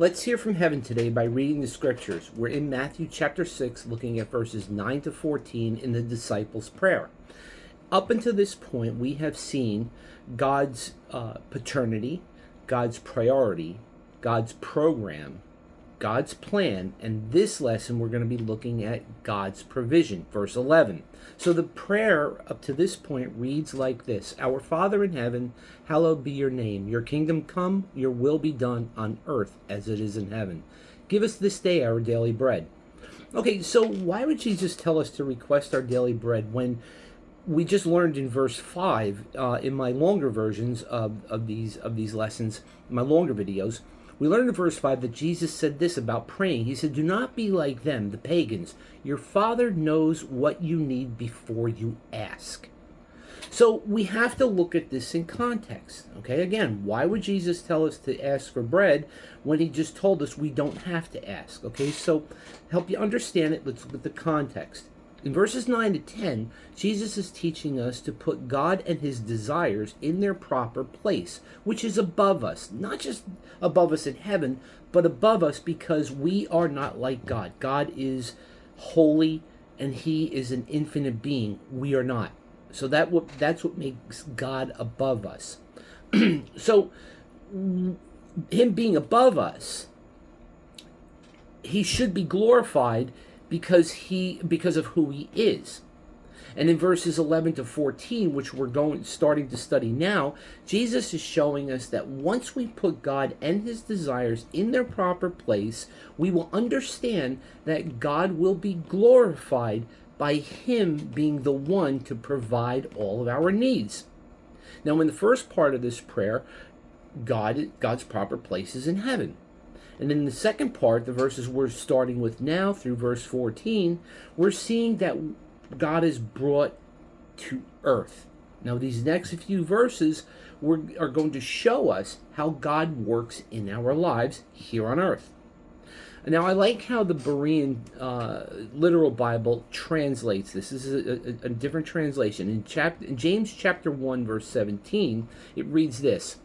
Let's hear from heaven today by reading the scriptures. We're in Matthew chapter 6, looking at verses 9 to 14 in the disciples' prayer. Up until this point, we have seen God's paternity, God's priority, God's program, God's plan, and this lesson we're going to be looking at God's provision, verse 11. So the prayer up to this point reads like this: Our Father in heaven, hallowed be your name. Your kingdom come, your will be done on earth as it is in heaven. Give us this day our daily bread. Okay, so why would Jesus tell us to request our daily bread when we just learned in verse 5, in my longer versions of these lessons, my longer videos, we learned in verse 5 that Jesus said this about praying. He said, do not be like them, the pagans. Your Father knows what you need before you ask. So we have to look at this in context. Okay, again, why would Jesus tell us to ask for bread when he just told us we don't have to ask? Okay, so help you understand it, let's look at the context. In verses 9 to 10, Jesus is teaching us to put God and his desires in their proper place, which is above us. Not just above us in heaven, but above us because we are not like God. God is holy and he is an infinite being. We are not. So that's what makes God above us. So him being above us, he should be glorified because of who he is. And in verses 11 to 14, which we're starting to study now, Jesus is showing us that once we put God and his desires in their proper place, we will understand that God will be glorified by him being the one to provide all of our needs. Now, in the first part of this prayer, God's proper place is in heaven. And in the second part, the verses we're starting with now through verse 14, we're seeing that God is brought to earth. Now, these next few verses are going to show us how God works in our lives here on earth. Now, I like how the Berean literal Bible translates this. This is a different translation. In James chapter 1, verse 17, it reads this: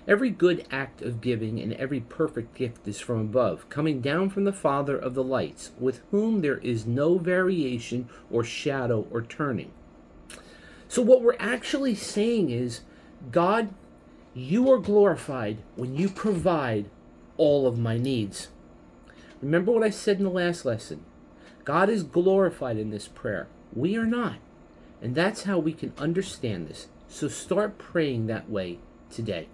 Every good act of giving and every perfect gift is from above, coming down from the Father of the lights, with whom there is no variation or shadow or turning. So what we're actually saying is, God, you are glorified when you provide all of my needs. Remember what I said in the last lesson. God is glorified in this prayer. We are not. And that's how we can understand this. So start praying that way today.